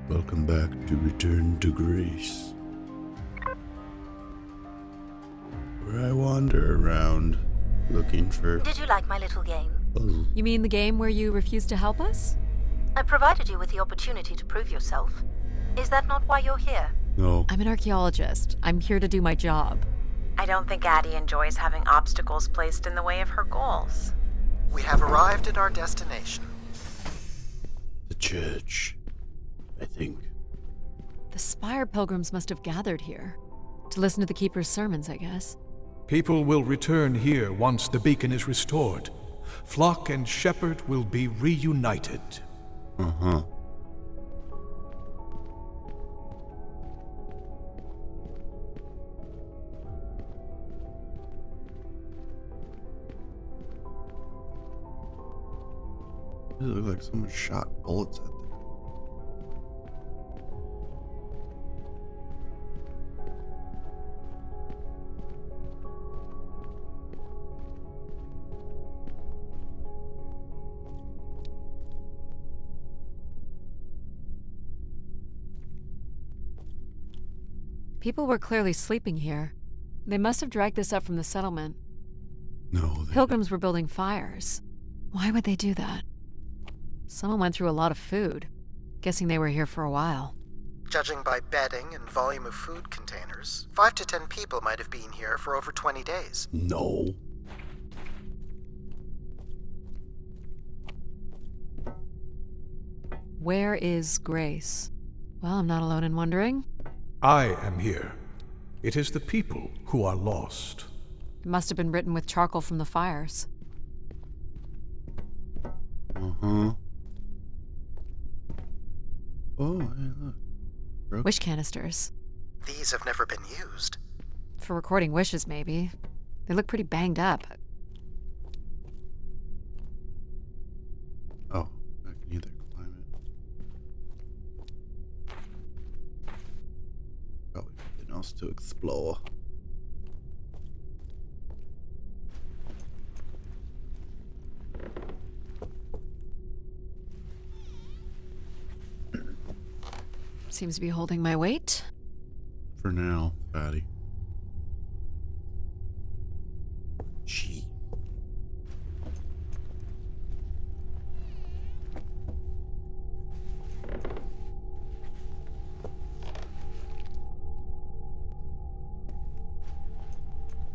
Welcome back to Return to Grace, where I wander around looking for Did you like my little game? puzzles. You mean the game where you refused to help us? I provided you with the opportunity to prove yourself. Is that not why you're here? No. I'm an archaeologist. I'm here to do my job. I don't think Addie enjoys having obstacles placed in the way of her goals. We have arrived at our destination. The church, I think. The Spire pilgrims must have gathered here. To listen to the Keeper's sermons, I guess. People will return here once the beacon is restored. Flock and shepherd will be reunited. Uh-huh. It looked like someone shot bullets at them. People were clearly sleeping here. They must have dragged this up from the settlement. No, Pilgrims were building fires. Why would they do that? Someone went through a lot of food. Guessing they were here for a while. Judging by bedding and volume of food containers, 5 to 10 people might have been here for over 20 days. No. Where is Grace? Well, I'm not alone in wondering. I am here. It is the people who are lost. It must have been written with charcoal from the fires. Uh-huh. Oh, hey, look. Broke. Wish canisters. These have never been used. For recording wishes, maybe. They look pretty banged up. Oh, I can either climb it. Probably something else to explore. Seems to be holding my weight. For now, fatty. Gee.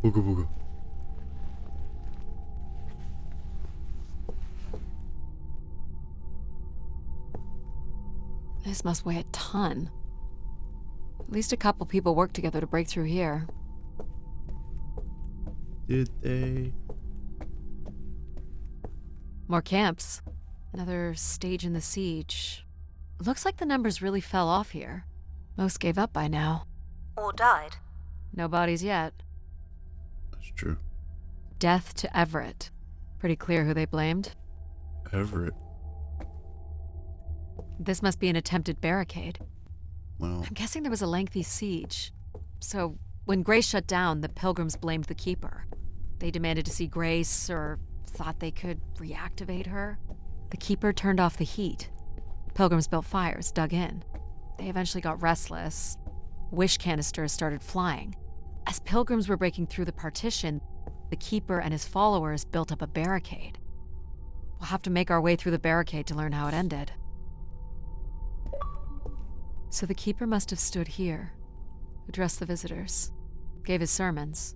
Booga booga. This must weigh a ton. At least a couple people worked together to break through here. Did they? More camps. Another stage in the siege. Looks like the numbers really fell off here. Most gave up by now. Or died? No bodies yet. That's true. Death to Everett. Pretty clear who they blamed. Everett. This must be an attempted barricade. Well, I'm guessing there was a lengthy siege. So, when Grace shut down, the Pilgrims blamed the Keeper. They demanded to see Grace, or thought they could reactivate her. The Keeper turned off the heat. Pilgrims built fires, dug in. They eventually got restless. Wish canisters started flying. As Pilgrims were breaking through the partition, the Keeper and his followers built up a barricade. We'll have to make our way through the barricade to learn how it ended. So the Keeper must have stood here, addressed the visitors, gave his sermons.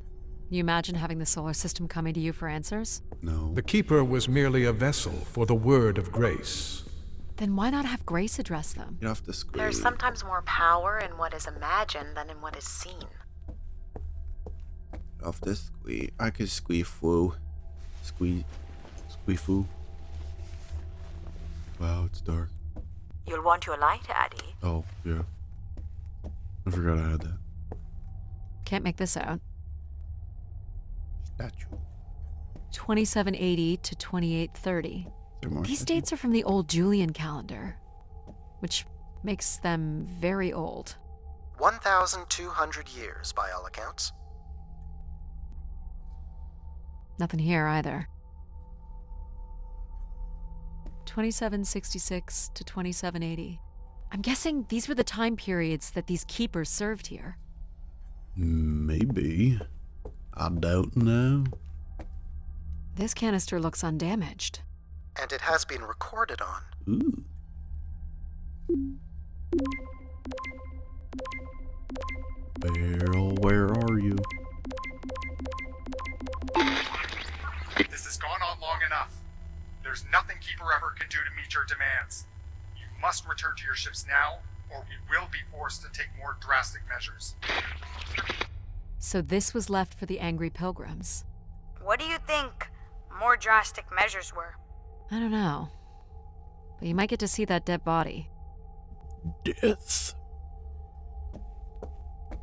Can you imagine having the solar system coming to you for answers? no. The Keeper was merely a vessel for the word of grace. Then why not have Grace address them? Get off the screen. There's sometimes more power in what is imagined than in what is seen. Off this squee. I could squee foo. Squee foo. Wow, it's dark. You'll want your light, Addie. Oh, yeah. I forgot I had that. Can't make this out. Statue. 2780 to 2830. There more These statues? dates are from the old Julian calendar, which makes them very old. 1,200 years by all accounts. Nothing here either. 2766 to 2780. I'm guessing these were the time periods that these keepers served here. Maybe. I don't know. This canister looks undamaged. And it has been recorded on. Ooh. Barrel, where are you? This has gone on long enough. There's nothing Keeper ever can do to meet your demands. You must return to your ships now, or we will be forced to take more drastic measures. So this was left for the angry pilgrims. What do you think more drastic measures were? I don't know. But you might get to see that dead body. Death.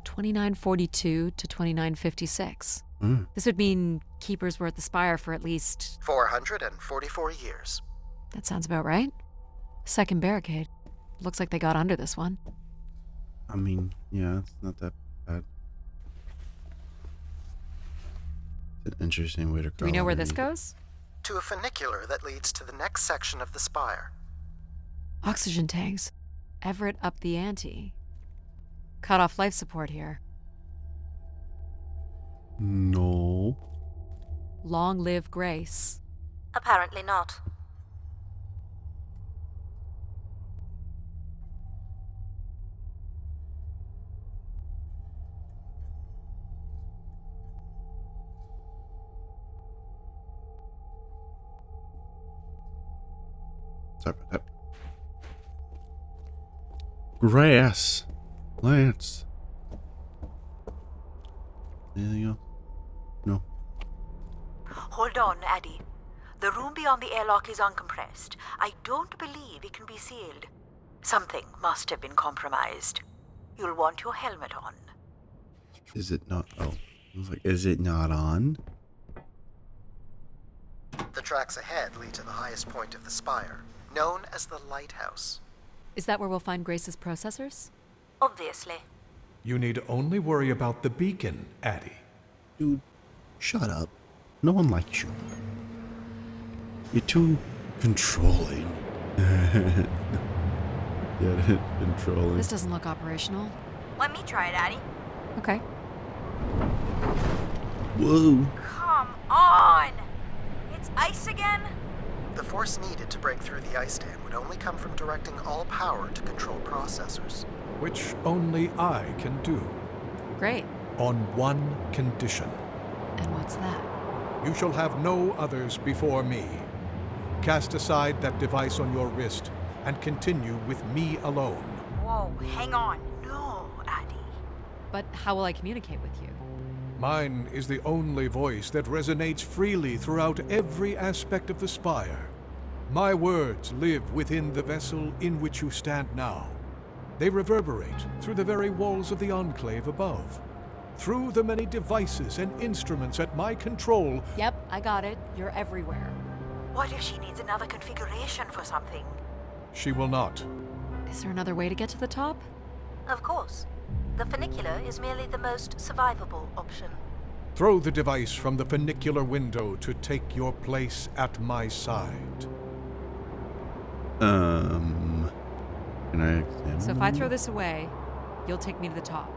2942 to 2956. This would mean keepers were at the spire for at least... 444 years. That sounds about right. Second barricade. Looks like they got under this one. I mean, yeah, it's not that bad. It's an interesting way to Do we know where this goes? To a funicular that leads to the next section of the spire. Oxygen tanks. Everett upped the ante. Cut off life support here. No. Long live Grace. Apparently not. Sorry about that. Grass. Lance. Anything else? No. Hold on, Addy. The room beyond the airlock is uncompressed. I don't believe it can be sealed. Something must have been compromised. You'll want your helmet on. Is it not? Oh. I was like, is it not on? The tracks ahead lead to the highest point of the spire, known as the lighthouse. Is that where we'll find Grace's processors? Obviously. You need only worry about the beacon, Addie. Dude, shut up. No one likes you. You're too controlling. Get it? Controlling. This doesn't look operational. Let me try it, Addie. Okay. Whoa. Come on! It's ice again? The force needed to break through the ice dam would only come from directing all power to control processors. Which only I can do. Great. On one condition. And what's that? You shall have no others before me. Cast aside that device on your wrist and continue with me alone. Whoa, hang on. No, Addy. But how will I communicate with you? Mine is the only voice that resonates freely throughout every aspect of the spire. My words live within the vessel in which you stand now. They reverberate through the very walls of the enclave above. Through the many devices and instruments at my control. Yep, I got it. You're everywhere. What if she needs another configuration for something? She will not. Is there another way to get to the top? Of course. The funicular is merely the most survivable option. Throw the device from the funicular window to take your place at my side. Can I examine? So if I throw this away, you'll take me to the top.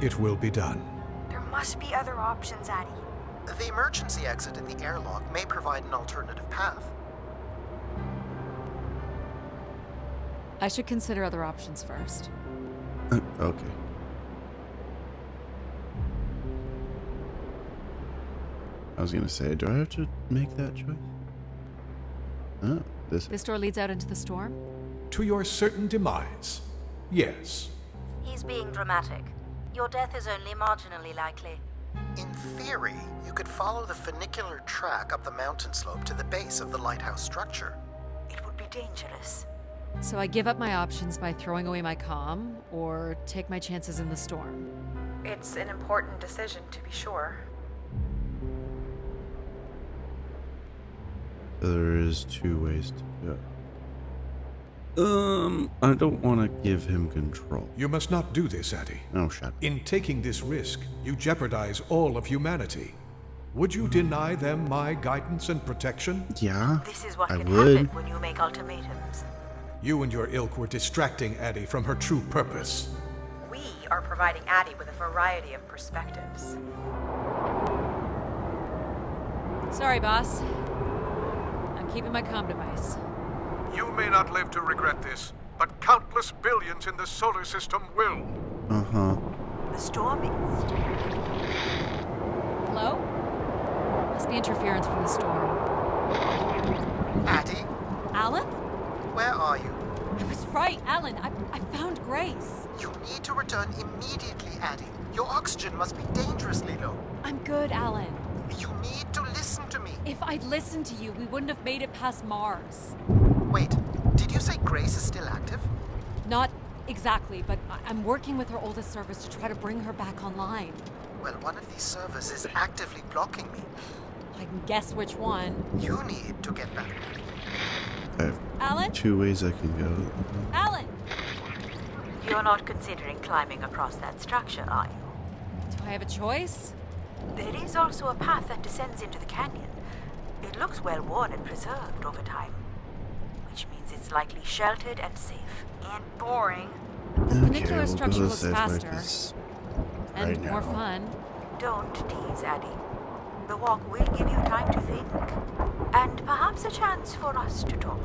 It will be done. There must be other options, Addie. The emergency exit in the airlock may provide an alternative path. I should consider other options first. Okay. I was gonna say, do I have to make that choice? Oh, This door leads out into the storm? To your certain demise. Yes. He's being dramatic. Your death is only marginally likely. In theory, you could follow the funicular track up the mountain slope to the base of the lighthouse structure. It would be dangerous. So I give up my options by throwing away my comm, or take my chances in the storm. It's an important decision, to be sure. There is two ways to go. I don't want to give him control. You must not do this, Addie. Oh, shut up. In taking this risk, you jeopardize all of humanity. Would you deny them my guidance and protection? Yeah, This is what I can would. happen when you make ultimatums. You and your ilk were distracting Addie from her true purpose. We are providing Addie with a variety of perspectives. Sorry, boss. I'm keeping my comm device. You may not live to regret this, but countless billions in the solar system will. Uh-huh. The storm is... Hello? Must be interference from the storm. Addie, Alan? where are you? I was right, Alan. I found Grace. You need to return immediately, Addie. Your oxygen must be dangerously low. I'm good, Alan. You need to listen to me. If I'd listened to you, we wouldn't have made it past Mars. Wait, did you say Grace is still active? Not exactly, but I'm working with her oldest service to try to bring her back online. Well, one of these servers is actively blocking me. I can guess which one. You need to get back. I have Alan? 2 ways I can go. Alan! You're not considering climbing across that structure, are you? Do I have a choice? There is also a path that descends into the canyon. It looks well worn and preserved over time, which means it's likely sheltered and safe. And boring. Particular we'll structure go looks safe like faster. this And right more now. fun. Don't tease, Addie. The walk will give you time to think, and perhaps a chance for us to talk.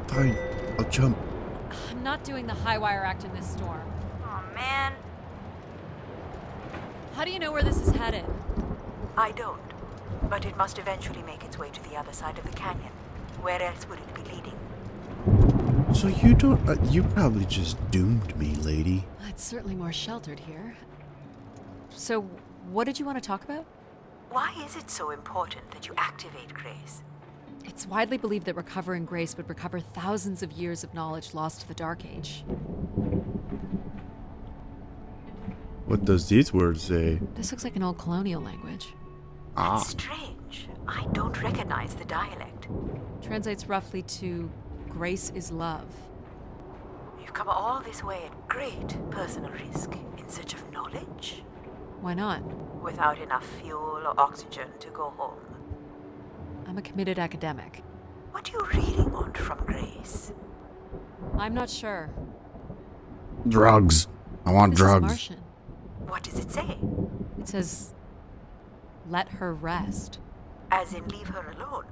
Fine, I'll jump. I'm not doing the high wire act in this storm. Oh man. How do you know where this is headed? I don't, but it must eventually make its way to the other side of the canyon. Where else would it be leading? So you don't... you probably just doomed me, lady. It's certainly more sheltered here. So, what did you want to talk about? Why is it so important that you activate Grace? It's widely believed that recovering Grace would recover thousands of years of knowledge lost to the Dark Age. What does these words say? This looks like an old colonial language. It's strange. I don't recognize the dialect. Translates roughly to Grace is love. You've come all this way at great personal risk in search of knowledge, Why not? without enough fuel or oxygen to go home. I'm a committed academic. What do you really want from Grace? I'm not sure. Drugs. I want This drugs. is Martian. What does it say? It says, let her rest. As in leave her alone?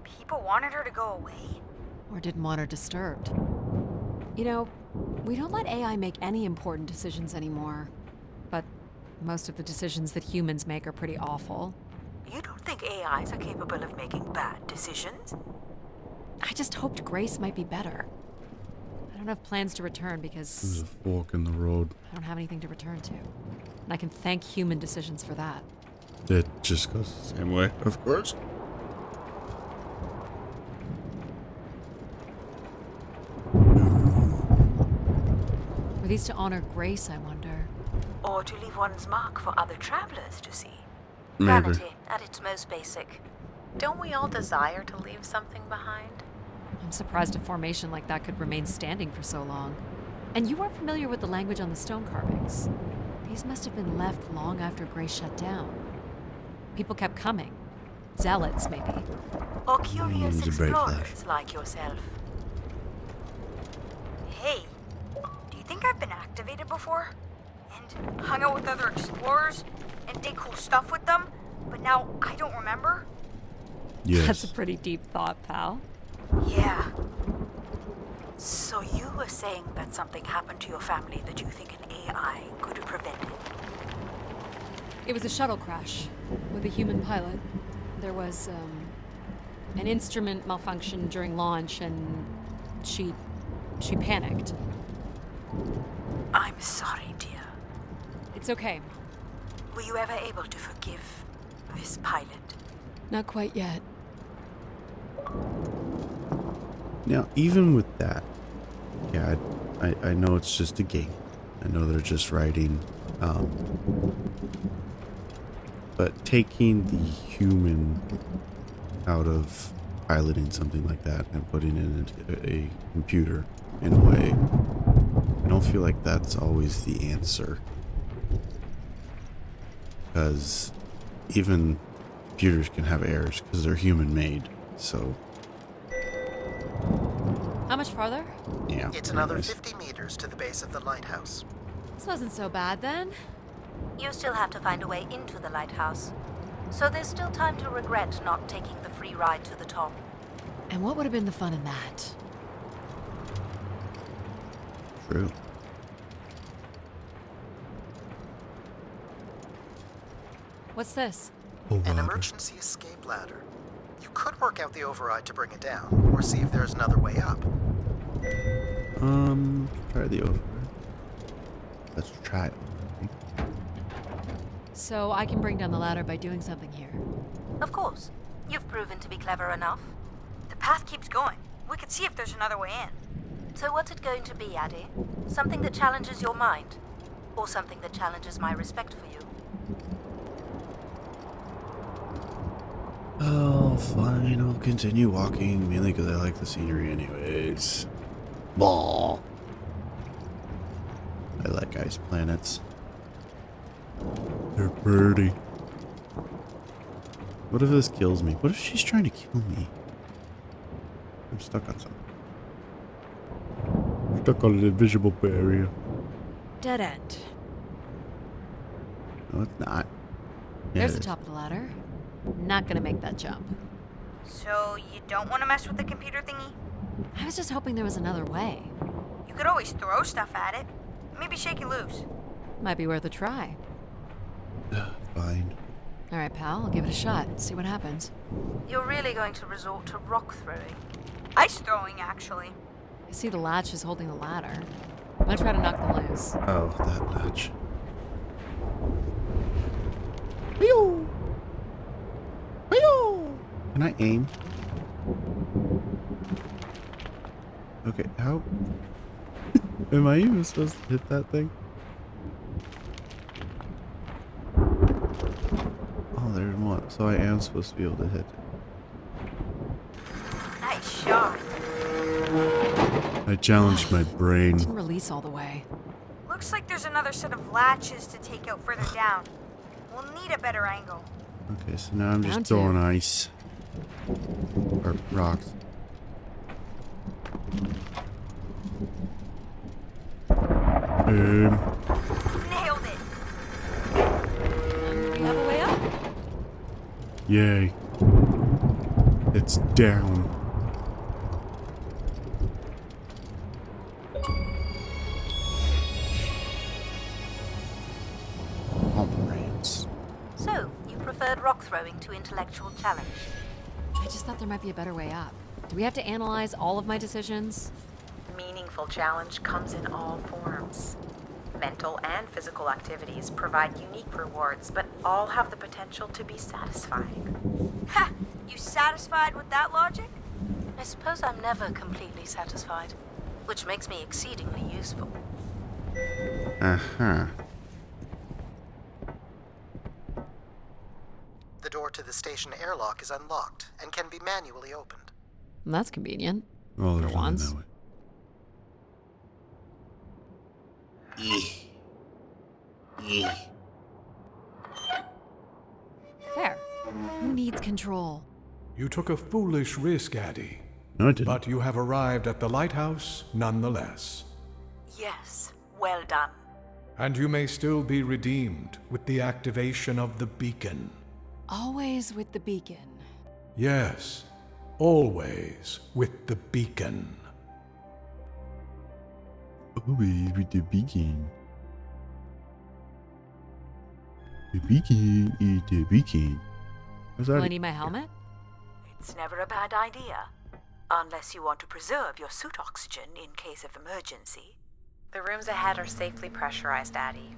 People wanted her to go away. Or didn't want her disturbed. You know, we don't let AI make any important decisions anymore. But most of the decisions that humans make are pretty awful. You don't think AIs are capable of making bad decisions? I just hoped Grace might be better. I don't have plans to return There's because a fork in the road. I don't have anything to return to. And I can thank human decisions for that. It just goes the same way, of course. Were these to honor Grace, I wonder? Or to leave one's mark for other travelers to see? Maybe. Vanity at its most basic. Don't we all desire to leave something behind? I'm surprised a formation like that could remain standing for so long. And you are familiar with the language on the stone carvings. These must have been left long after Grace shut down. People kept coming. Zealots, maybe. Or curious It's a bright explorers flash. like yourself? Hey, do you think I've been activated before? And hung out with other explorers and did cool stuff with them? But now I don't remember? Yes. That's a pretty deep thought, pal. Yeah. So you were saying that something happened to your family that you think an AI could have prevented? It was a shuttle crash with a human pilot. There was an instrument malfunction during launch, and she panicked. I'm sorry, dear. It's okay. Were you ever able to forgive this pilot? Not quite yet. Now, even with that, yeah, I know it's just a game. I know they're just writing. But taking the human out of piloting something like that and putting it into a computer in a way, I don't feel like that's always the answer. Because even computers can have errors because they're human made. So How much farther? Yeah. It's another anyways. 50 meters to the base of the lighthouse. This wasn't so bad then. You still have to find a way into the lighthouse. So there's still time to regret not taking the free ride to the top. And what would have been the fun in that? True. What's this? An emergency escape ladder. You could work out the override to bring it down, or see if there's another way up. Try the override. Let's try it. So I can bring down the ladder by doing something here. Of course. You've proven to be clever enough. The path keeps going. We could see if there's another way in. So what's it going to be, Addie? Something that challenges your mind? Or something that challenges my respect for you? Oh, fine. I'll continue walking, mainly because I like the scenery anyways. Ball. I like ice planets. They're pretty. What if this kills me? What if she's trying to kill me? I'm stuck on something. I'm stuck on an invisible barrier. Dead end. No, it's not. Yeah, There's it the is. top of the ladder. Not gonna make that jump. So you don't want to mess with the computer thingy? I was just hoping there was another way. You could always throw stuff at it. Maybe shake it loose. Might be worth a try. Fine. All right, pal, I'll give it a shot. See what happens. You're really going to resort to rock throwing? Ice throwing, actually. I see the latch is holding the ladder. I'm gonna try to knock them loose. Oh, that latch. Pew! Pew! Can I aim? Okay, how? Am I even supposed to hit that thing? Oh, there's one. So I am supposed to be able to hit it. Nice shot. I challenged my brain. Didn't release all the way. Looks like there's another set of latches to take out further down. We'll need a better angle. Okay, so now I'm just Down to. throwing ice. Or rocks. Nailed it. And we have a way up? Yay. It's down. Pomeranz. So, you preferred rock throwing to intellectual challenge? I just thought there might be a better way up. Do we have to analyze all of my decisions? Meaningful challenge comes in all forms. Mental and physical activities provide unique rewards, but all have the potential to be satisfying. Ha! You satisfied with that logic? I suppose I'm never completely satisfied, which makes me exceedingly useful. Uh-huh. The door to the station airlock is unlocked and can be manually opened. That's convenient. Oh, there's For one once. that way. There. Who needs control? You took a foolish risk, Addie. No, it didn't. But you have arrived at the lighthouse nonetheless. Yes, well done. And you may still be redeemed with the activation of the beacon. Always with the beacon. Yes, always with the beacon. Always with the beacon. The beacon is the beacon. Was Will I that? need my helmet? It's never a bad idea. Unless you want to preserve your suit oxygen in case of emergency. The rooms ahead are safely pressurized, Addie.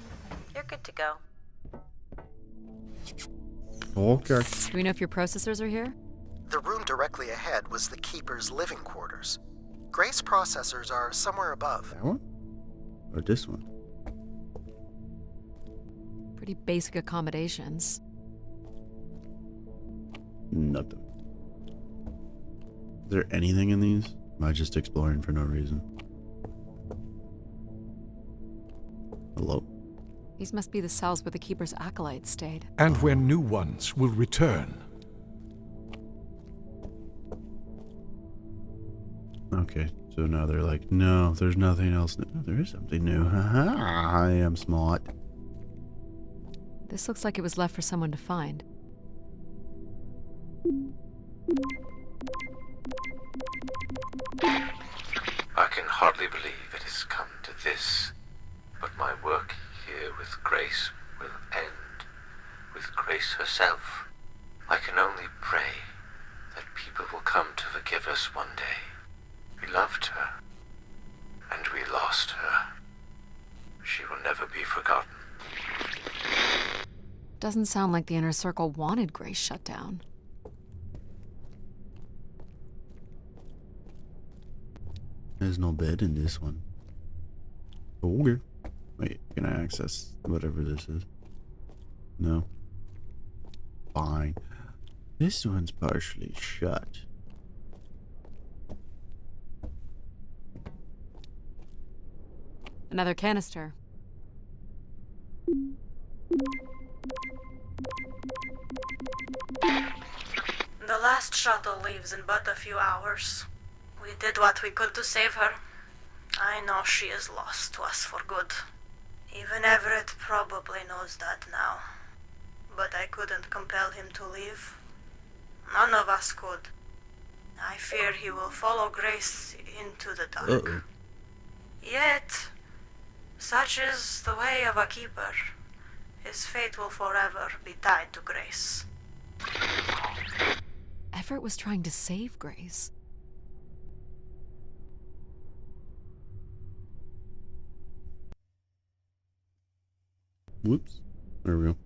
You're good to go. Okay. Do we know if your processors are here? The room directly ahead was the Keeper's living quarters. Grace processors are somewhere above. That one? Or this one? Pretty basic accommodations. Nothing. Is there anything in these? Am I just exploring for no reason? Hello? These must be the cells where the Keeper's acolytes stayed. And where new ones will return. Okay, so now they're like, no, there's nothing else new. Oh, there is something new. Haha, I am smart. This looks like it was left for someone to find. I can hardly believe it has come to this, but my work here with Grace will end with Grace herself. I can only pray that people will come to forgive us one day. We loved her, and we lost her. She will never be forgotten. Doesn't sound like the Inner Circle wanted Grace shut down. There's no bed in this one. Okay. Wait, can I access whatever this is? No. Fine. This one's partially shut. Another canister. The last shuttle leaves in but a few hours. We did what we could to save her. I know she is lost to us for good. Even Everett probably knows that now. But I couldn't compel him to leave. None of us could. I fear he will follow Grace into the dark. Uh-oh. Yet, such is the way of a keeper. His fate will forever be tied to Grace. Everett was trying to save Grace. Whoops. There we go.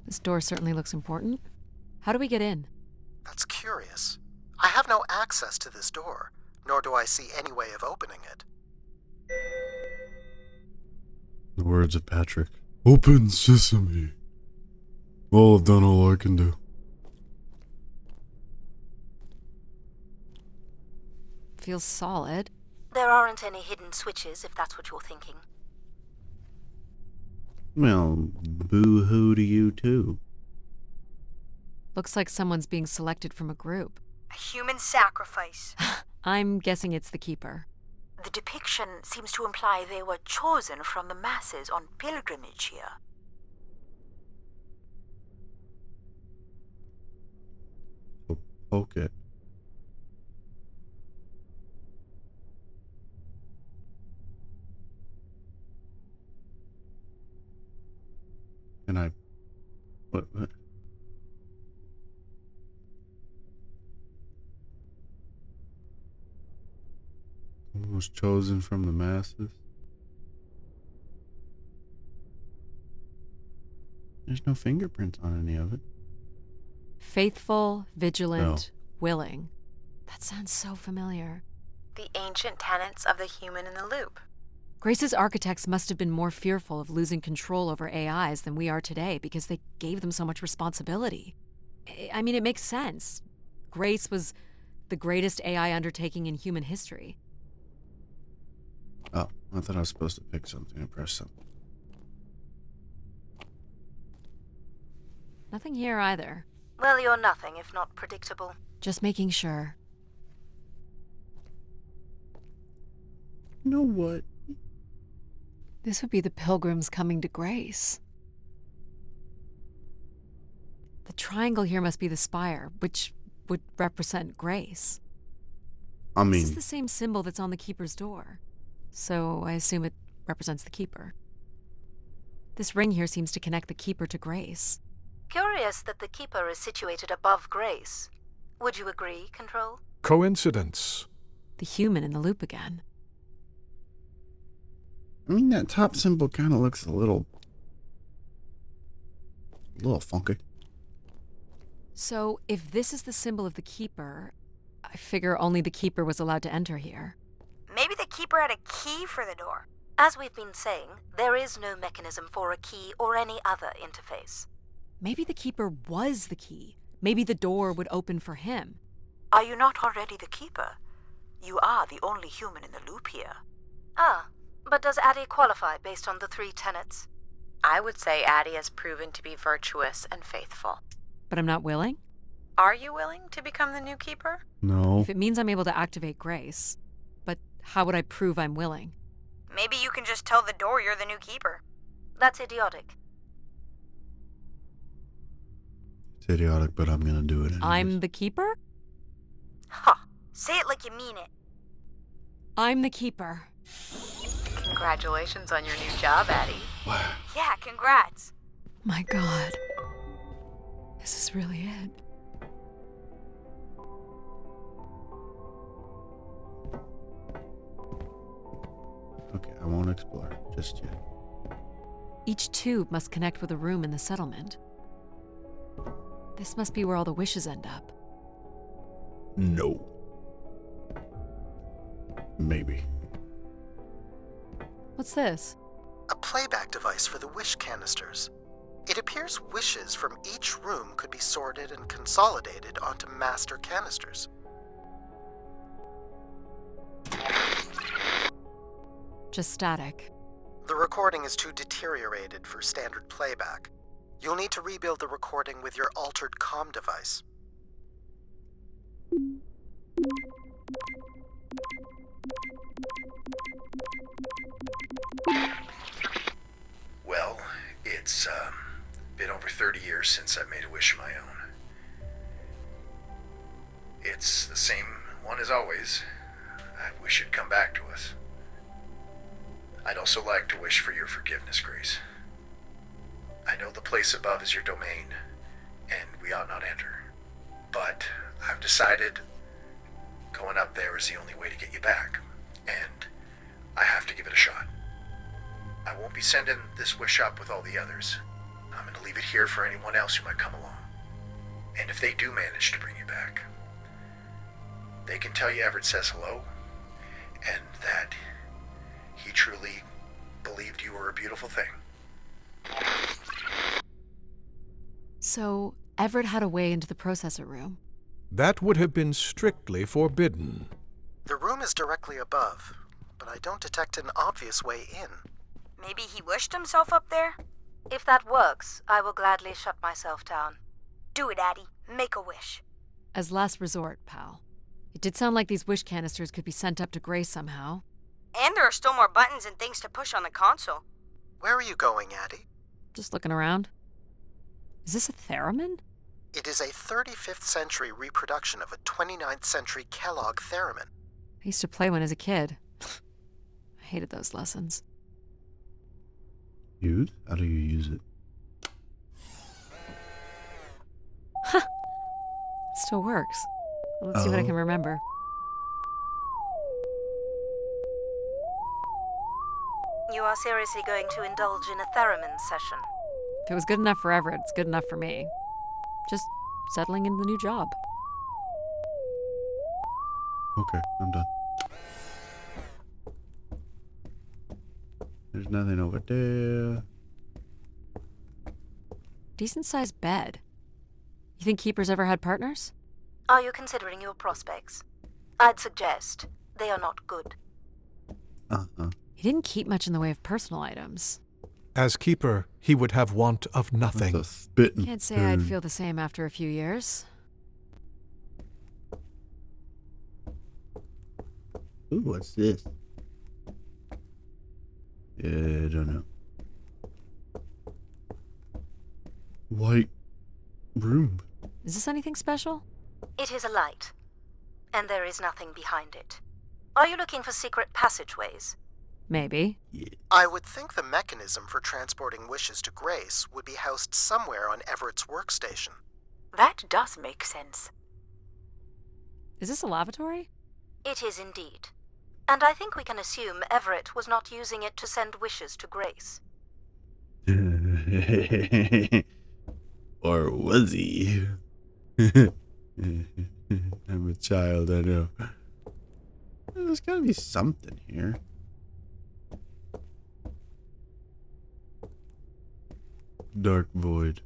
This door certainly looks important. How do we get in? That's curious. I have no access to this door, nor do I see any way of opening it. The words of Patrick. Open sesame. Well, I've done all I can do. Feels solid. There aren't any hidden switches, if that's what you're thinking. Well, boo-hoo to you too. Looks like someone's being selected from a group. A human sacrifice. I'm guessing it's the Keeper. The depiction seems to imply they were chosen from the masses on pilgrimage here. So poke it. And I... What? Was chosen from the masses? There's no fingerprints on any of it. Faithful, vigilant, willing. That sounds so familiar. The ancient tenets of the human in the loop. Grace's architects must have been more fearful of losing control over AIs than we are today because they gave them so much responsibility. I mean, it makes sense. Grace was the greatest AI undertaking in human history. Oh, I thought I was supposed to pick something and press something. Nothing here either. Well, you're nothing if not predictable. Just making sure. You know what? This would be the pilgrims coming to Grace. The triangle here must be the spire, which would represent Grace. I mean... This is the same symbol that's on the Keeper's door. So I assume it represents the Keeper. This ring here seems to connect the Keeper to Grace. Curious that the Keeper is situated above Grace. Would you agree, Control? Coincidence. The human in the loop again. I mean, that top symbol kind of looks a little funky. So, if this is the symbol of the Keeper, I figure only the Keeper was allowed to enter here. Maybe the Keeper had a key for the door. As we've been saying, there is no mechanism for a key or any other interface. Maybe the Keeper was the key. Maybe the door would open for him. Are you not already the Keeper? You are the only human in the loop here. Ah, But does Addie qualify based on the 3 tenets? I would say Addie has proven to be virtuous and faithful. But I'm not willing? Are you willing to become the new keeper? No. If it means I'm able to activate Grace. But how would I prove I'm willing? Maybe you can just tell the door you're the new keeper. That's idiotic. It's idiotic, but I'm gonna do it anyways. I'm the keeper? Ha! Say it like you mean it. I'm the keeper. Congratulations on your new job, Addie. Yeah, congrats. My God. This is really it. Okay, I won't explore just yet. Each tube must connect with a room in the settlement. This must be where all the wishes end up. No. Maybe. What's this? A playback device for the wish canisters. It appears wishes from each room could be sorted and consolidated onto master canisters. Just static. The recording is too deteriorated for standard playback. You'll need to rebuild the recording with your altered comm device. Well, it's been over 30 years since I've made a wish of my own. It's the same one as always. I wish it'd come back to us. I'd also like to wish for your forgiveness, Grace. I know the place above is your domain, and we ought not enter. But I've decided going up there is the only way to get you back, and I have to give it a shot. I won't be sending this wish up with all the others. I'm going to leave it here for anyone else who might come along. And if they do manage to bring you back, they can tell you Everett says hello, and that he truly believed you were a beautiful thing. So, Everett had a way into the processor room. That would have been strictly forbidden. The room is directly above, but I don't detect an obvious way in. Maybe he wished himself up there? If that works, I will gladly shut myself down. Do it, Addie. Make a wish. As last resort, pal. It did sound like these wish canisters could be sent up to Grace somehow. And there are still more buttons and things to push on the console. Where are you going, Addie? Just looking around. Is this a theremin? It is a 35th century reproduction of a 29th century Kellogg theremin. I used to play one as a kid. I hated those lessons. Use? How do you use it? It still works. Let's see what I can remember. You are seriously going to indulge in a theremin session? If it was good enough for Everett, it's good enough for me. Just settling into the new job. Okay, I'm done. There's nothing over there. Decent sized bed. You think keepers ever had partners? Are you considering your prospects? I'd suggest they are not good. Uh-huh. He didn't keep much in the way of personal items. As keeper, he would have want of nothing. That's a spitting Can't say I'd turd. feel the same after a few years. Ooh, what's this? Yeah, I don't know. White room. Is this anything special? It is a light, and there is nothing behind it. Are you looking for secret passageways? Maybe. Yeah. I would think the mechanism for transporting wishes to Grace would be housed somewhere on Everett's workstation. That does make sense. Is this a lavatory? It is indeed. And I think we can assume Everett was not using it to send wishes to Grace. Or was he? I'm a child, I know. There's gotta be something here. Dark void.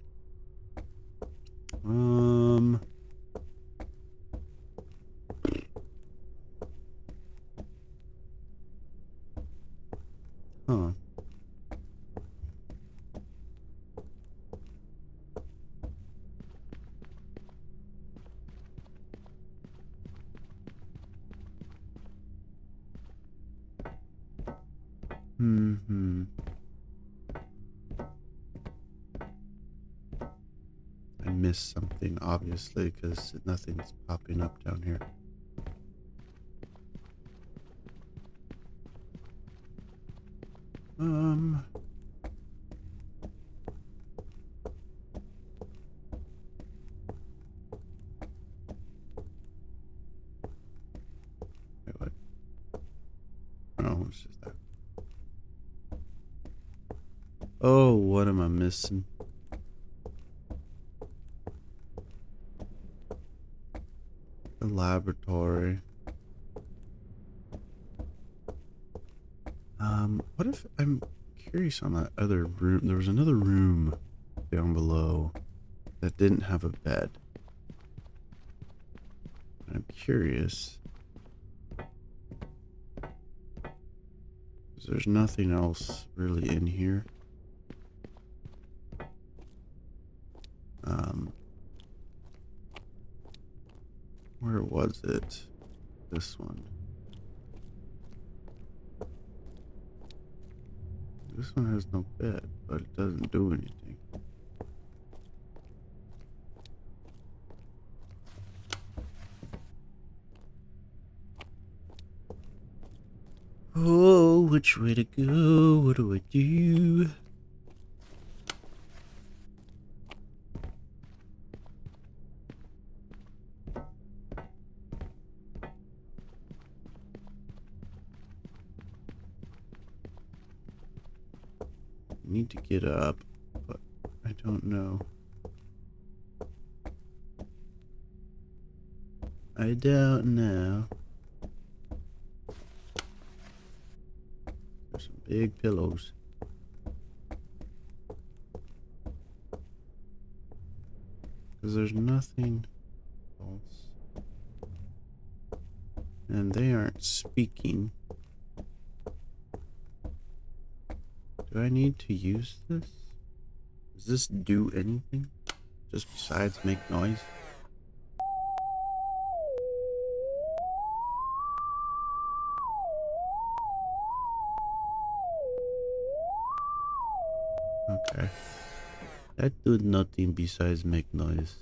I missed something, obviously, because nothing's popping up down here. Wait, what? Oh, it's just that. Oh, what am I missing? The laboratory. What if I'm curious on that other room? There was another room down below that didn't have a bed. I'm curious. 'Cause there's nothing else really in here. Where was it? This one. This one has no bed, but it doesn't do anything. Oh, which way to go? What do I do? Need to get up, but I don't know. I don't know. There's some big pillows. Because there's nothing else. And they aren't speaking. Do I need to use this? Does this do anything? Just besides make noise? Okay. That do nothing besides make noise.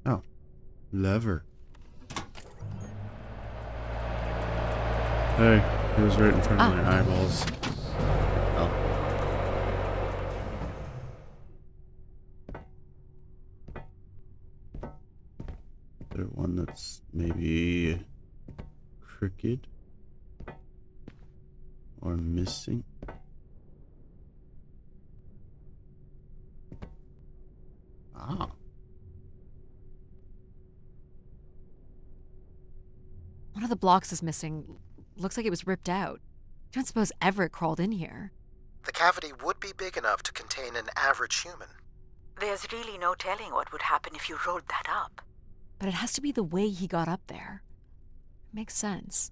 Oh. Lever. Hey, it was right in front of my eyeballs. Oh. Is there one that's maybe crooked or missing? Ah. One of the blocks is missing. Looks like it was ripped out. I don't suppose Everett crawled in here. The cavity would be big enough to contain an average human. There's really no telling what would happen if you rolled that up. But it has to be the way he got up there. Makes sense.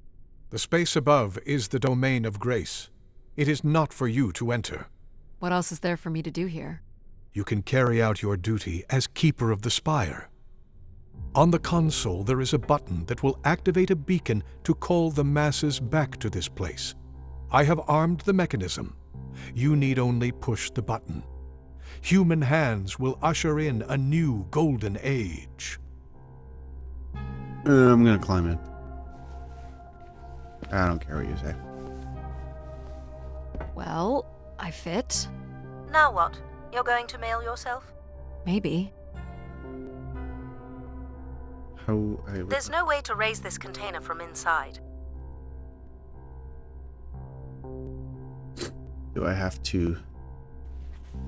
The space above is the domain of grace. It is not for you to enter. What else is there for me to do here? You can carry out your duty as Keeper of the Spire. On the console, there is a button that will activate a beacon to call the masses back to this place. I have armed the mechanism. You need only push the button. Human hands will usher in a new golden age. I'm gonna climb in. I don't care what you say. Well, I fit. Now what? You're going to mail yourself? Maybe. There's no way to raise this container from inside. Do I have to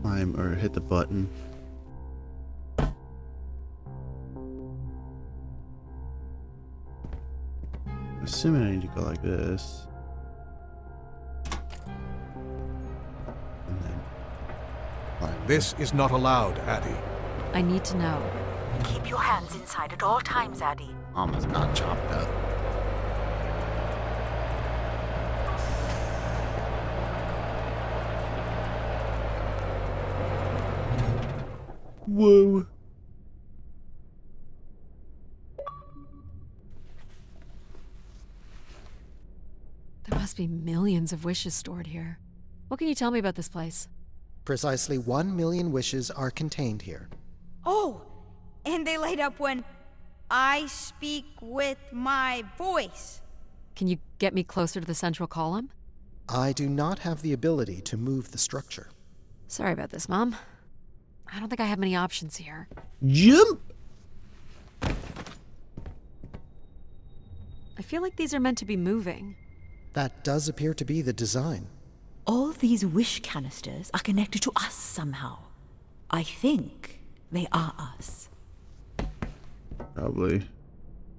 climb or hit the button? I'm assuming I need to go like this. And then climb. This is not allowed, Addie. I need to know. Keep your hands inside at all times, Addie. Almost got chopped up. Whoa. There must be millions of wishes stored here. What can you tell me about this place? Precisely 1 million wishes are contained here. Oh, and they light up when I speak with my voice. Can you get me closer to the central column? I do not have the ability to move the structure. Sorry about this, Mom. I don't think I have many options here. Jump! I feel like these are meant to be moving. That does appear to be the design. All these wish canisters are connected to us somehow. I think they are us. Probably.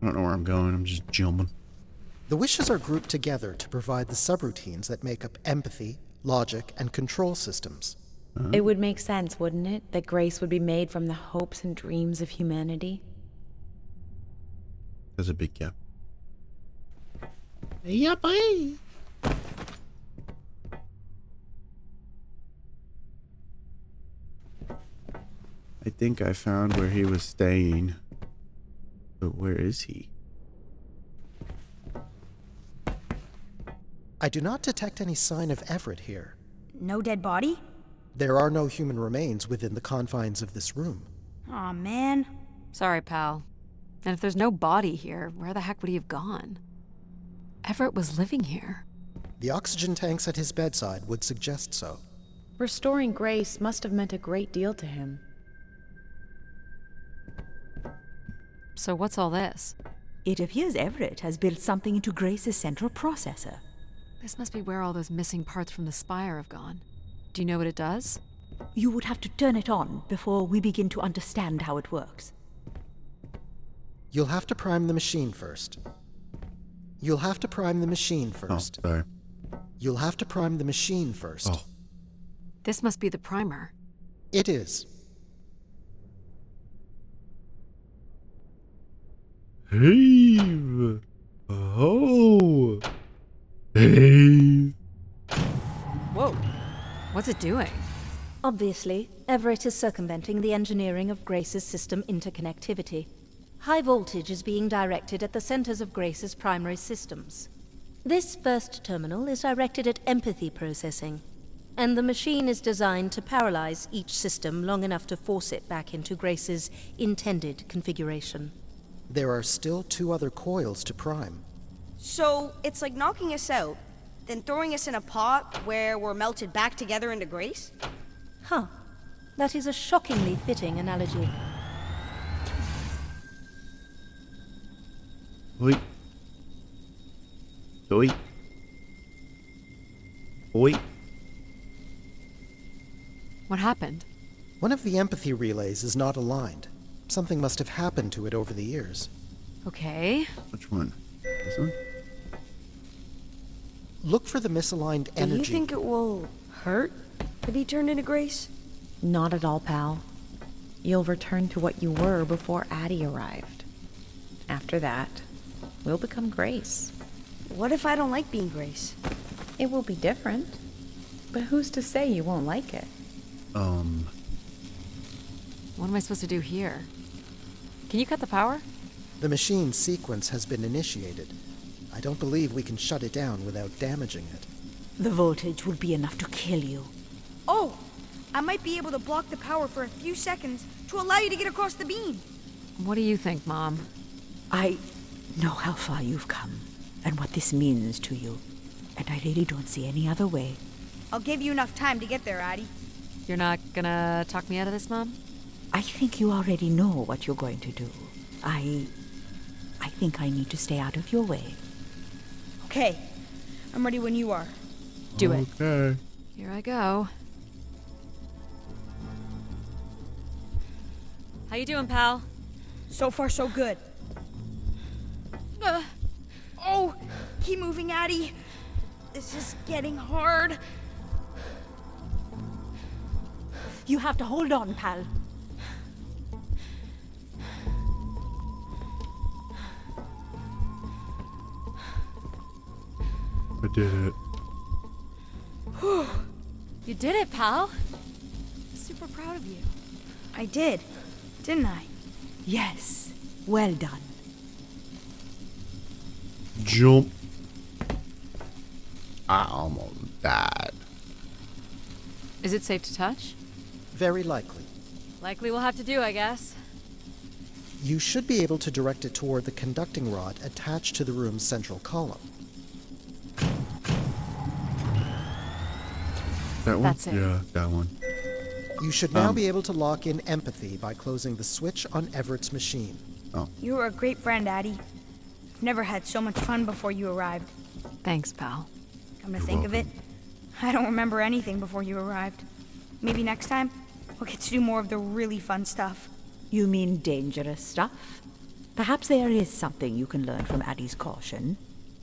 I don't know where I'm going. I'm just jumping. The wishes are grouped together to provide the subroutines that make up empathy, logic, and control systems. It would make sense, wouldn't it, that grace would be made from the hopes and dreams of humanity? There's a big gap. Yuppie! I think I found where he was staying. But where is he? I do not detect any sign of Everett here. No dead body? There are no human remains within the confines of this room. Aw, man. Sorry, pal. And if there's no body here, where the heck would he have gone? Everett was living here. The oxygen tanks at his bedside would suggest so. Restoring grace must have meant a great deal to him. So what's all this? It appears Everett has built something into Grace's central processor. This must be where all those missing parts from the spire have gone. Do you know what it does? You would have to turn it on before we begin to understand how it works. You'll have to prime the machine first. You'll have to prime the machine first. Oh, sorry. You'll have to prime the machine first. Oh. This must be the primer. It is. Hey! Oh! Hey! Whoa! What's it doing? Obviously, Everett is circumventing the engineering of Grace's system interconnectivity. High voltage is being directed at the centers of Grace's primary systems. This first terminal is directed at empathy processing, and the machine is designed to paralyze each system long enough to force it back into Grace's intended configuration. There are still 2 other coils to prime. So it's like knocking us out, then throwing us in a pot where we're melted back together into Grace? Huh. That is a shockingly fitting analogy. Oi. Oi. Oi. What happened? One of the empathy relays is not aligned. Something must have happened to it over the years. Okay. Which one? This one? Look for the misaligned energy. Do you think it will hurt to be turned into Grace? Not at all, pal. You'll return to what you were before Addie arrived. After that, we'll become Grace. What if I don't like being Grace? It will be different. But who's to say you won't like it? What am I supposed to do here? Can you cut the power? The machine sequence has been initiated. I don't believe we can shut it down without damaging it. The voltage will be enough to kill you. Oh! I might be able to block the power for a few seconds to allow you to get across the beam. What do you think, Mom? I know how far you've come and what this means to you, and I really don't see any other way. I'll give you enough time to get there, Addie. You're not gonna talk me out of this, Mom? I think you already know what you're going to do. I think I need to stay out of your way. Okay. I'm ready when you are. Do it. Okay. Here I go. How you doing, pal? So far, so good. Oh! Keep moving, Addie. This is getting hard. You have to hold on, pal. I did it. You did it, pal. I'm super proud of you. I did, didn't I? Yes. Well done. Jump. I almost died. Is it safe to touch? Very likely. Likely we'll have to do, I guess. You should be able to direct it toward the conducting rod attached to the room's central column. That one? That's it. Yeah, that one. You should now be able to lock in empathy by closing the switch on Everett's machine. Oh. You were a great friend, Addie. I've never had so much fun before you arrived. Thanks, pal. Come to think of it, I don't remember anything before you arrived. Maybe next time, we'll get to do more of the really fun stuff. You mean dangerous stuff? Perhaps there is something you can learn from Addie's caution.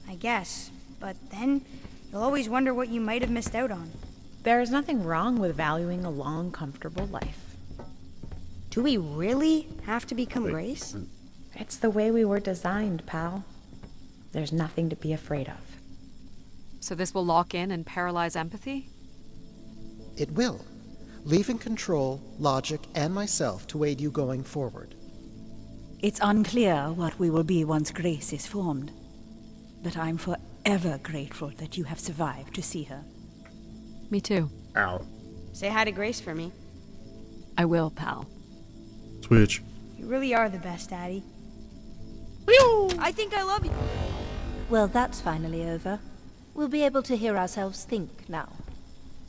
I guess, but then you'll always wonder what you might have missed out on. There is nothing wrong with valuing a long, comfortable life. Do we really have to become Grace? It's the way we were designed, pal. There's nothing to be afraid of. So this will lock in and paralyze empathy? It will, leaving control, logic, and myself to aid you going forward. It's unclear what we will be once Grace is formed. But I'm forever grateful that you have survived to see her. Me too. Ow. Say hi to Grace for me. I will, pal. Switch. You really are the best, Addie. I think I love you. Well, that's finally over. We'll be able to hear ourselves think now.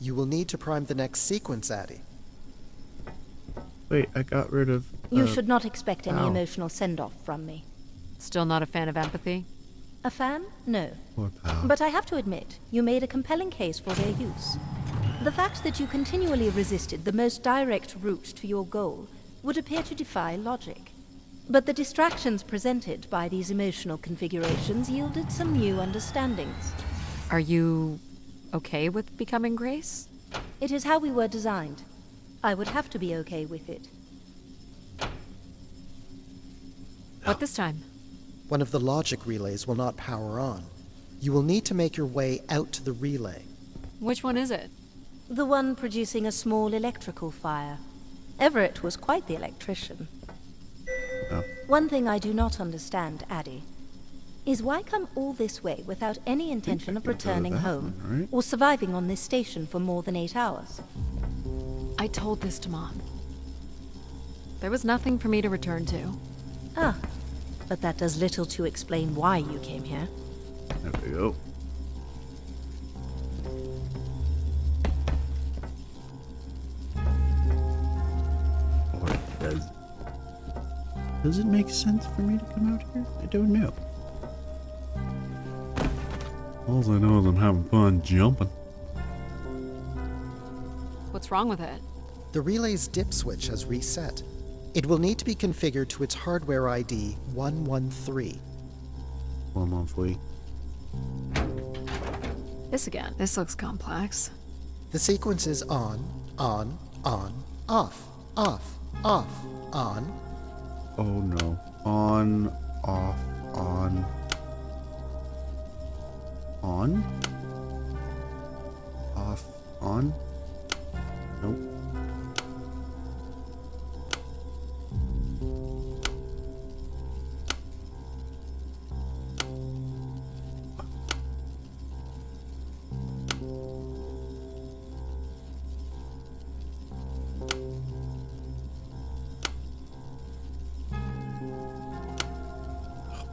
You will need to prime the next sequence, Addie. Wait, I got rid of... You should not expect any ow. emotional send-off from me. Still not a fan of empathy? A fan? No. Poor pal. But I have to admit, you made a compelling case for their use. The fact that you continually resisted the most direct route to your goal would appear to defy logic. But the distractions presented by these emotional configurations yielded some new understandings. Are you okay with becoming Grace? It is how we were designed. I would have to be okay with it. What this time? One of the logic relays will not power on. You will need to make your way out to the relay. Which one is it? The one producing a small electrical fire. Everett was quite the electrician. Oh. One thing I do not understand, Addie, is why come all this way without any intention of can go to returning that home one, right? or surviving on this station for more than 8 hours? I told this to Mom. There was nothing for me to return to. Ah, but that does little to explain why you came here. There we go. Or does it make sense for me to come out here? I don't know. All I know is I'm having fun jumping. What's wrong with it? The relay's dip switch has reset. It will need to be configured to its hardware ID 113. 113. This again. This looks complex. The sequence is on, off, off, off, on. Oh no. On, off, on. On? Off, on? Nope.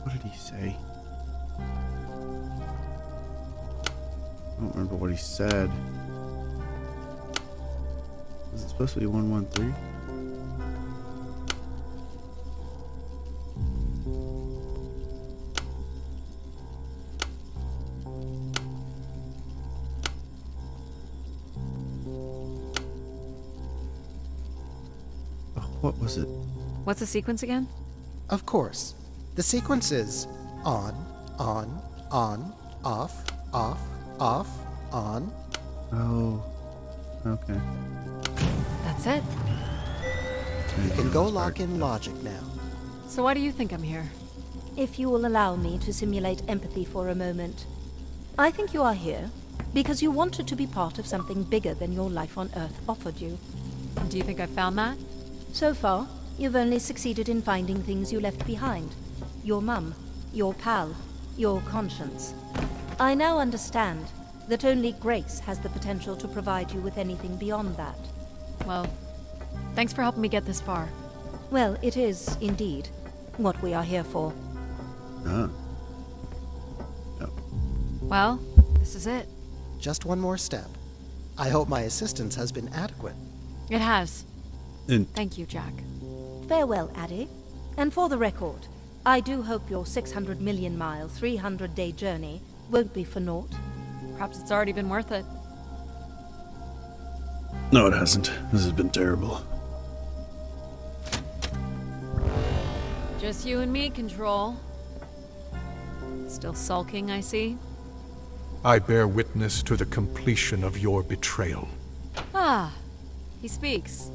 What did he say? I don't remember what he said. Is it supposed to be 113? Oh, what was it? What's the sequence again? Of course. The sequence is on, off, on. Oh, okay. That's it. You can go lock in logic now. So why do you think I'm here? If you will allow me to simulate empathy for a moment. I think you are here because you wanted to be part of something bigger than your life on Earth offered you. Do you think I found that? So far, you've only succeeded in finding things you left behind. Your mum, your pal, your conscience. I now understand that only Grace has the potential to provide you with anything beyond that. Well, thanks for helping me get this far. Well, it is, indeed, what we are here for. Ah. Well, this is it. Just one more step. I hope my assistance has been adequate. It has. And Thank you, Jack. Farewell, Addie. And for the record, I do hope your 600 million mile, 300-day journey won't be for naught. Perhaps it's already been worth it. no, it hasn't. This has been terrible. Just you and me, Control. Still sulking, I see. I bear witness to the completion of your betrayal. Ah, he speaks.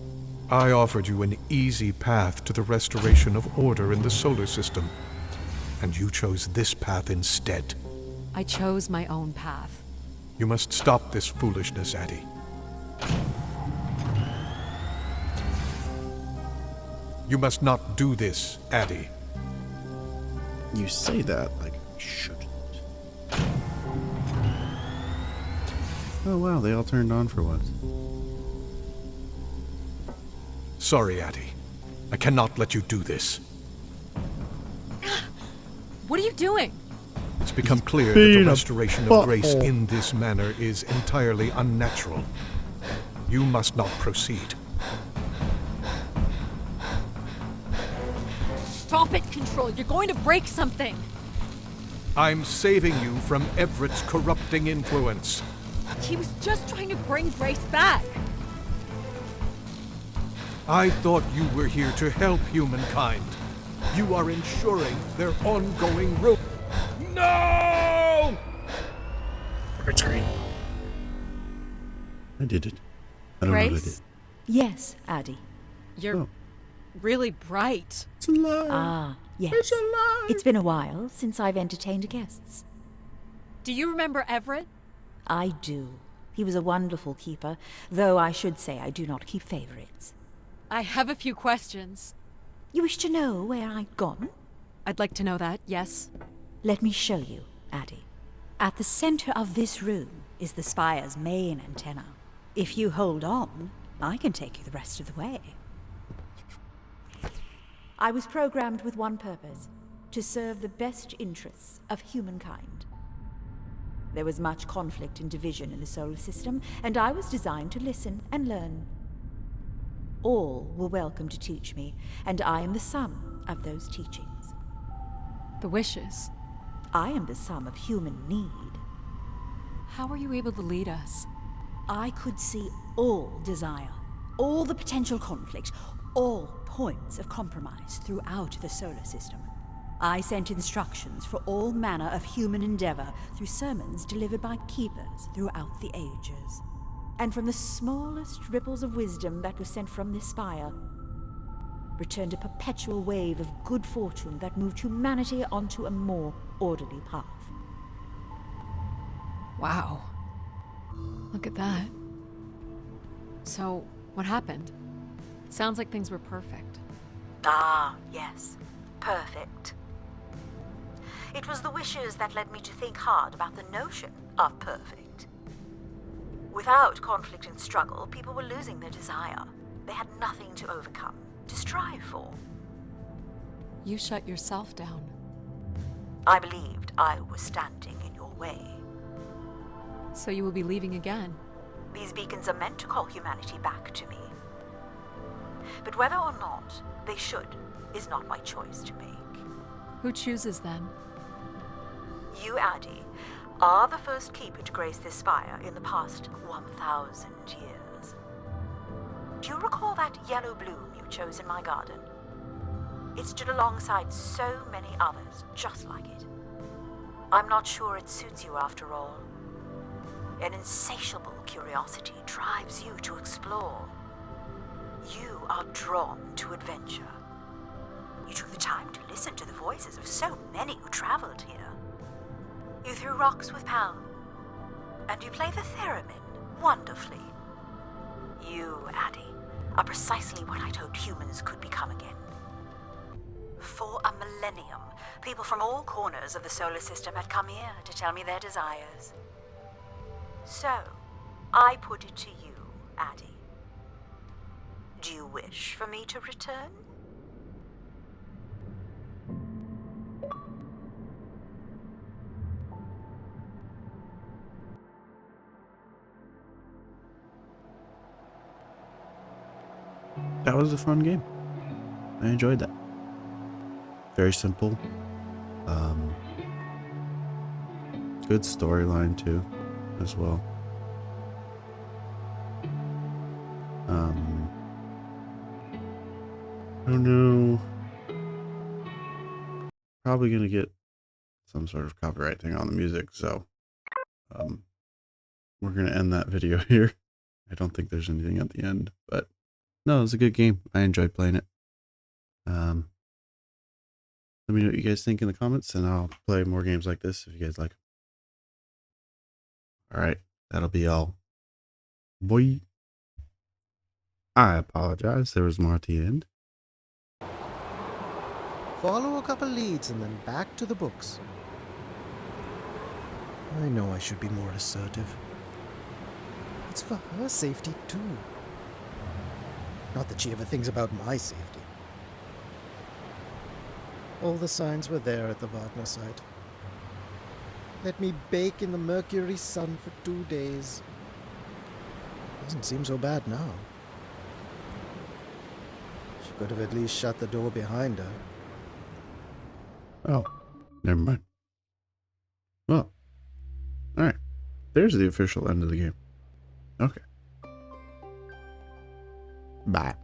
I offered you an easy path to the restoration of order in the solar system, and you chose this path instead. I chose my own path. You must stop this foolishness, Addie. You must not do this, Addie. You say that like I shouldn't. Oh wow, they all turned on for once. Sorry, Addie. I cannot let you do this. What are you doing? It's become clear that being the a restoration of Grace butthole. in this manner is entirely unnatural. You must not proceed. Stop it, Control. You're going to break something. I'm saving you from Everett's corrupting influence. He was just trying to bring Grace back. I thought you were here to help humankind. You are ensuring their ongoing ruin. No! Red screen. I did it. I don't know what I did. Grace? Yes, Addie. You're Oh. really bright. It's a lie. Ah, yes. It's a lie. It's been a while since I've entertained guests. Do you remember Everett? I do. He was a wonderful keeper, though I should say I do not keep favorites. I have a few questions. You wish to know where I'd gone? I'd like to know that, yes. Let me show you, Addie. At the center of this room is the Spire's main antenna. If you hold on, I can take you the rest of the way. I was programmed with one purpose: to serve the best interests of humankind. There was much conflict and division in the solar system, and I was designed to listen and learn. All were welcome to teach me, and I am the sum of those teachings. The wishes. I am the sum of human need. How were you able to lead us? I could see all desire, all the potential conflict, all points of compromise throughout the solar system. I sent instructions for all manner of human endeavor through sermons delivered by keepers throughout the ages. And from the smallest ripples of wisdom that was sent from this spire, returned a perpetual wave of good fortune that moved humanity onto a more orderly path. Wow. Look at that. So, what happened? It sounds like things were perfect. Ah, yes. Perfect. It was the wishes that led me to think hard about the notion of perfect. Without conflict and struggle, people were losing their desire. They had nothing to overcome, to strive for. You shut yourself down. I believed I was standing in your way. So you will be leaving again. These beacons are meant to call humanity back to me. But whether or not they should is not my choice to make. Who chooses then? You, Addie, are the first keeper to grace this spire in the past 1,000 years. Do you recall that yellow bloom you chose in my garden? It stood alongside so many others just like it. I'm not sure it suits you after all. An insatiable curiosity drives you to explore. You are drawn to adventure. You took the time to listen to the voices of so many who traveled here. You threw rocks with Pal, and you play the theremin wonderfully. You, Addie, are precisely what I'd hoped humans could become again. For a millennium, people from all corners of the solar system had come here to tell me their desires. So, I put it to you, Addie. Do you wish for me to return? That was a fun game. I enjoyed that. Very simple. Good storyline too, as well. I don't know. Probably gonna get some sort of copyright thing on the music, so we're gonna end that video here. I don't think there's anything at the end, but no, it was a good game. I enjoyed playing it. Let me know what you guys think in the comments, and I'll play more games like this if you guys like them. Alright, that'll be all. Boy. I apologize, there was more at the end. Follow a couple leads and then back to the books. I know I should be more assertive. It's for her safety too. Not that she ever thinks about my safety. All the signs were there at the Wagner site. Let me bake in the Mercury sun for 2 days. Doesn't seem so bad now. She could have at least shut the door behind her. Oh, never mind. Well, alright. There's the official end of the game. Okay. Bye.